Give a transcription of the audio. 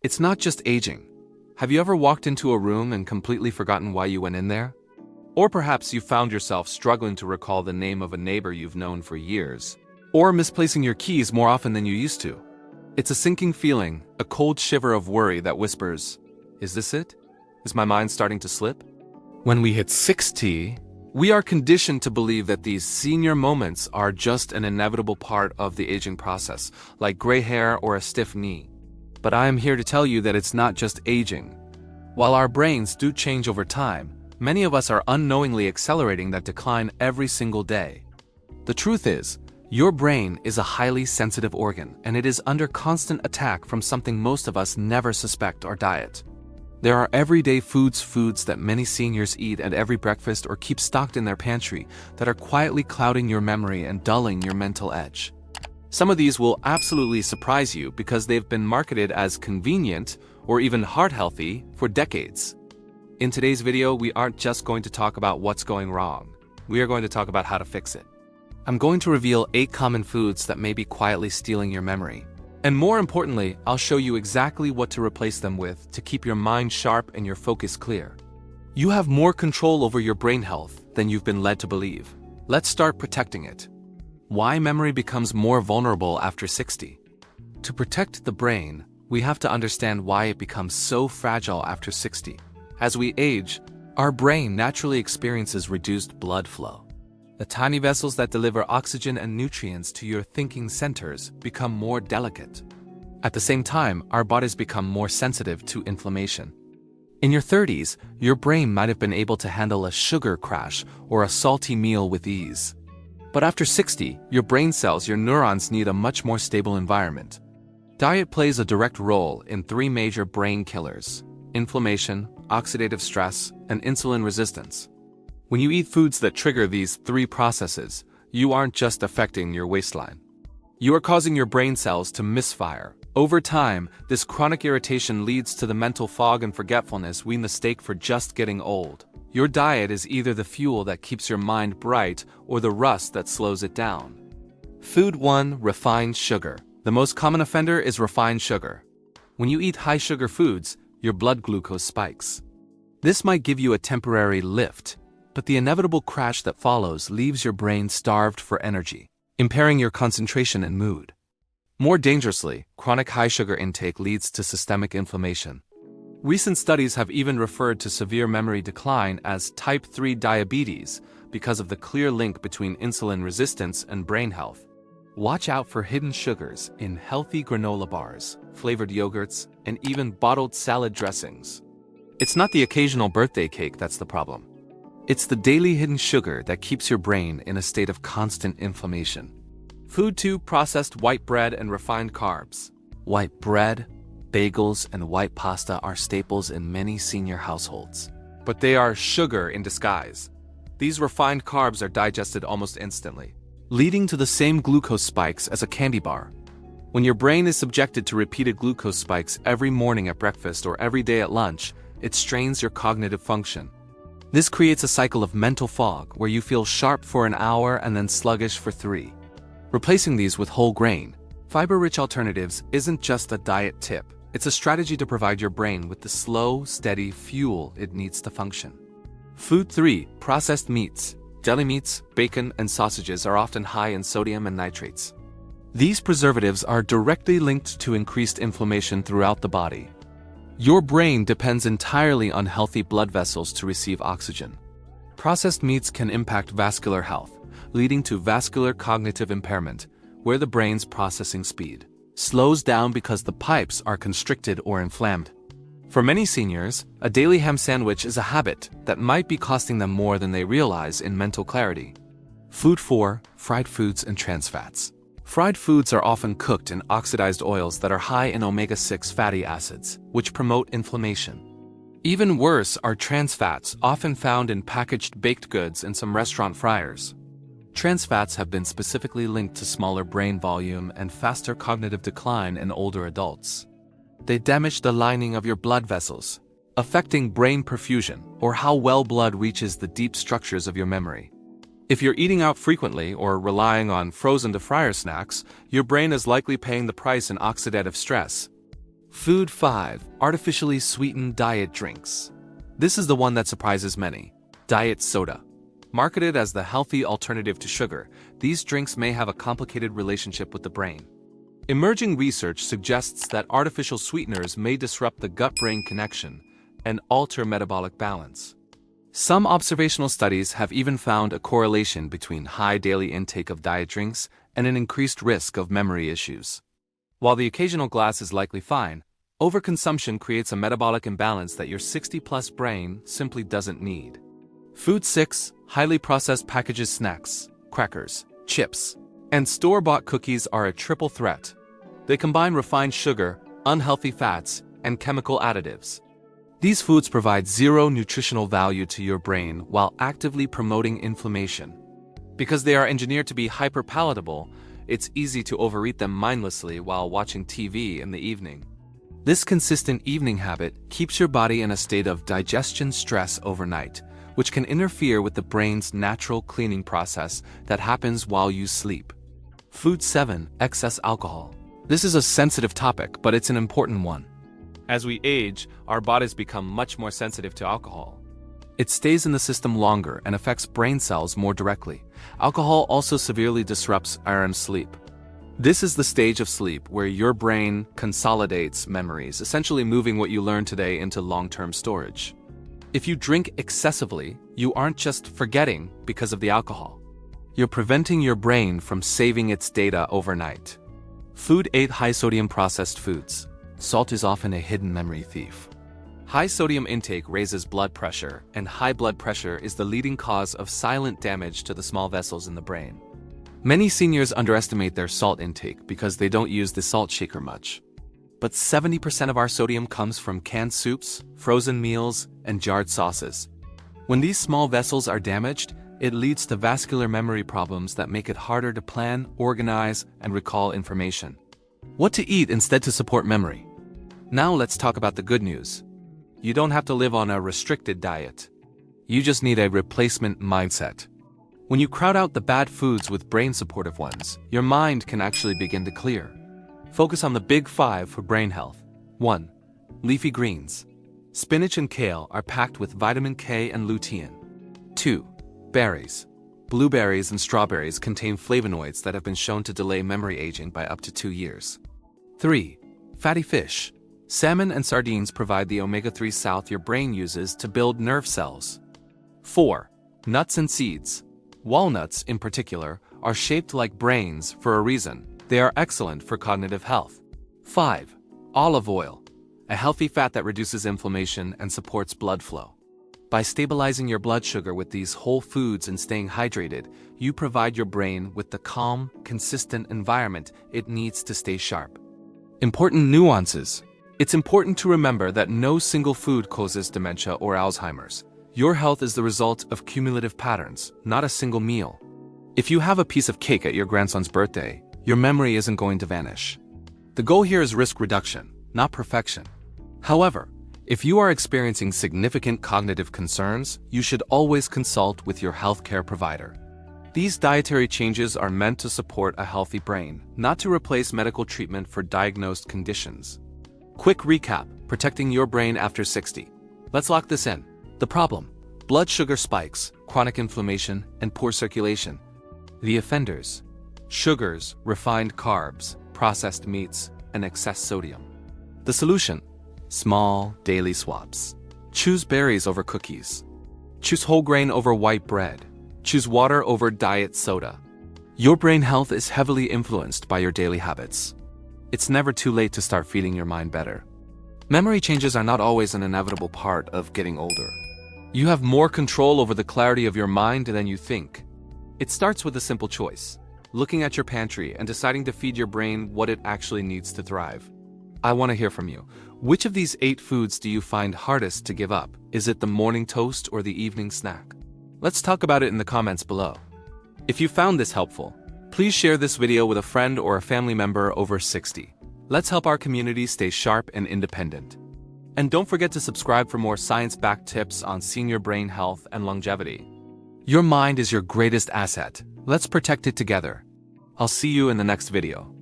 It's not just aging. Have you ever walked into a room and completely forgotten why you went in there? Or perhaps you found yourself struggling to recall the name of a neighbor you've known for years. Or misplacing your keys more often than you used to. It's a sinking feeling, a cold shiver of worry that whispers, "Is this it? Is my mind starting to slip?" When we hit 60, we are conditioned to believe that these senior moments are just an inevitable part of the aging process, like gray hair or a stiff knee. But I am here to tell you that it's not just aging. While our brains do change over time, many of us are unknowingly accelerating that decline every single day. The truth is, your brain is a highly sensitive organ, and it is under constant attack from something most of us never suspect: our diet. There are everyday foods that many seniors eat at every breakfast or keep stocked in their pantry that are quietly clouding your memory and dulling your mental edge. Some of these will absolutely surprise you because they've been marketed as convenient or even heart-healthy for decades. In today's video, we aren't just going to talk about what's going wrong. We are going to talk about how to fix it. I'm going to reveal 8 common foods that may be quietly stealing your memory. And more importantly, I'll show you exactly what to replace them with to keep your mind sharp and your focus clear. You have more control over your brain health than you've been led to believe. Let's start protecting it. Why memory becomes more vulnerable after 60. To protect the brain, we have to understand why it becomes so fragile after 60. As we age, our brain naturally experiences reduced blood flow. The tiny vessels that deliver oxygen and nutrients to your thinking centers become more delicate. At the same time, our bodies become more sensitive to inflammation. In your 30s, your brain might have been able to handle a sugar crash or a salty meal with ease. But after 60, your brain cells, your neurons need a much more stable environment. Diet plays a direct role in 3 major brain killers: inflammation, oxidative stress, and insulin resistance. When you eat foods that trigger these 3 processes, you aren't just affecting your waistline. You are causing your brain cells to misfire. Over time, this chronic irritation leads to the mental fog and forgetfulness we mistake for just getting old. Your diet is either the fuel that keeps your mind bright or the rust that slows it down. Food 1. Refined sugar. The most common offender is refined sugar. When you eat high-sugar foods, your blood glucose spikes. This might give you a temporary lift, but the inevitable crash that follows leaves your brain starved for energy, impairing your concentration and mood. More dangerously, chronic high-sugar intake leads to systemic inflammation. Recent studies have even referred to severe memory decline as type 3 diabetes because of the clear link between insulin resistance and brain health. Watch out for hidden sugars in healthy granola bars, flavored yogurts, and even bottled salad dressings. It's not the occasional birthday cake that's the problem. It's the daily hidden sugar that keeps your brain in a state of constant inflammation. Food 2. Processed white bread and refined carbs. White bread, bagels, and white pasta are staples in many senior households. But they are sugar in disguise. These refined carbs are digested almost instantly, leading to the same glucose spikes as a candy bar. When your brain is subjected to repeated glucose spikes every morning at breakfast or every day at lunch, it strains your cognitive function. This creates a cycle of mental fog where you feel sharp for an hour and then sluggish for 3. Replacing these with whole grain, fiber-rich alternatives isn't just a diet tip. It's a strategy to provide your brain with the slow, steady fuel it needs to function. Food 3. Processed meats. Deli meats, bacon, and sausages are often high in sodium and nitrates. These preservatives are directly linked to increased inflammation throughout the body. Your brain depends entirely on healthy blood vessels to receive oxygen. Processed meats can impact vascular health, leading to vascular cognitive impairment, where the brain's processing speed slows down because the pipes are constricted or inflamed. For many seniors, a daily ham sandwich is a habit that might be costing them more than they realize in mental clarity. Food 4. Fried foods and trans fats. Fried foods are often cooked in oxidized oils that are high in omega-6 fatty acids, which promote inflammation. Even worse are trans fats, often found in packaged baked goods and some restaurant fryers. Trans fats have been specifically linked to smaller brain volume and faster cognitive decline in older adults. They damage the lining of your blood vessels, affecting brain perfusion or how well blood reaches the deep structures of your memory. If you're eating out frequently or relying on frozen-to-fryer snacks, your brain is likely paying the price in oxidative stress. Food 5. Artificially sweetened diet drinks. This is the one that surprises many. Diet soda. Marketed as the healthy alternative to sugar, these drinks may have a complicated relationship with the brain. Emerging research suggests that artificial sweeteners may disrupt the gut-brain connection and alter metabolic balance. Some observational studies have even found a correlation between high daily intake of diet drinks and an increased risk of memory issues. While the occasional glass is likely fine, overconsumption creates a metabolic imbalance that your 60-plus brain simply doesn't need. Food 6. Highly processed packages snacks, crackers, chips, and store-bought cookies are a triple threat. They combine refined sugar, unhealthy fats, and chemical additives. These foods provide zero nutritional value to your brain while actively promoting inflammation. Because they are engineered to be hyper-palatable, it's easy to overeat them mindlessly while watching TV in the evening. This consistent evening habit keeps your body in a state of digestion stress overnight, which can interfere with the brain's natural cleaning process that happens while you sleep. Food 7. Excess alcohol. This is a sensitive topic, but it's an important one. As we age, our bodies become much more sensitive to alcohol. It stays in the system longer and affects brain cells more directly. Alcohol also severely disrupts REM sleep. This is the stage of sleep where your brain consolidates memories, essentially moving what you learned today into long-term storage. If you drink excessively, you aren't just forgetting because of the alcohol. You're preventing your brain from saving its data overnight. Food 8. High-sodium processed foods. Salt is often a hidden memory thief. High sodium intake raises blood pressure, and high blood pressure is the leading cause of silent damage to the small vessels in the brain. Many seniors underestimate their salt intake because they don't use the salt shaker much. But 70% of our sodium comes from canned soups, frozen meals, and jarred sauces. When these small vessels are damaged, it leads to vascular memory problems that make it harder to plan, organize, and recall information. What to eat instead to support memory? Now let's talk about the good news. You don't have to live on a restricted diet. You just need a replacement mindset. When you crowd out the bad foods with brain-supportive ones, your mind can actually begin to clear. Focus on the big 5 for brain health. 1. Leafy greens. Spinach and kale are packed with vitamin K and lutein. 2. Berries. Blueberries and strawberries contain flavonoids that have been shown to delay memory aging by up to 2 years. 3. Fatty fish. Salmon and sardines provide the omega-3 salt your brain uses to build nerve cells. 4. Nuts and seeds. Walnuts, in particular, are shaped like brains for a reason. They are excellent for cognitive health. 5. Olive oil. A healthy fat that reduces inflammation and supports blood flow. By stabilizing your blood sugar with these whole foods and staying hydrated, you provide your brain with the calm, consistent environment it needs to stay sharp. Important nuances. It's important to remember that no single food causes dementia or Alzheimer's. Your health is the result of cumulative patterns, not a single meal. If you have a piece of cake at your grandson's birthday, your memory isn't going to vanish. The goal here is risk reduction, not perfection. However, if you are experiencing significant cognitive concerns, you should always consult with your healthcare provider. These dietary changes are meant to support a healthy brain, not to replace medical treatment for diagnosed conditions. Quick recap: protecting your brain after 60. Let's lock this in. The problem: blood sugar spikes, chronic inflammation, and poor circulation. The offenders: sugars, refined carbs, processed meats, and excess sodium. The solution: small, daily swaps. Choose berries over cookies. Choose whole grain over white bread. Choose water over diet soda. Your brain health is heavily influenced by your daily habits. It's never too late to start feeding your mind better. Memory changes are not always an inevitable part of getting older. You have more control over the clarity of your mind than you think. It starts with a simple choice: looking at your pantry and deciding to feed your brain what it actually needs to thrive. I want to hear from you. Which of these 8 foods do you find hardest to give up? Is it the morning toast or the evening snack? Let's talk about it in the comments below. If you found this helpful, please share this video with a friend or a family member over 60. Let's help our community stay sharp and independent. And don't forget to subscribe for more science-backed tips on senior brain health and longevity. Your mind is your greatest asset. Let's protect it together. I'll see you in the next video.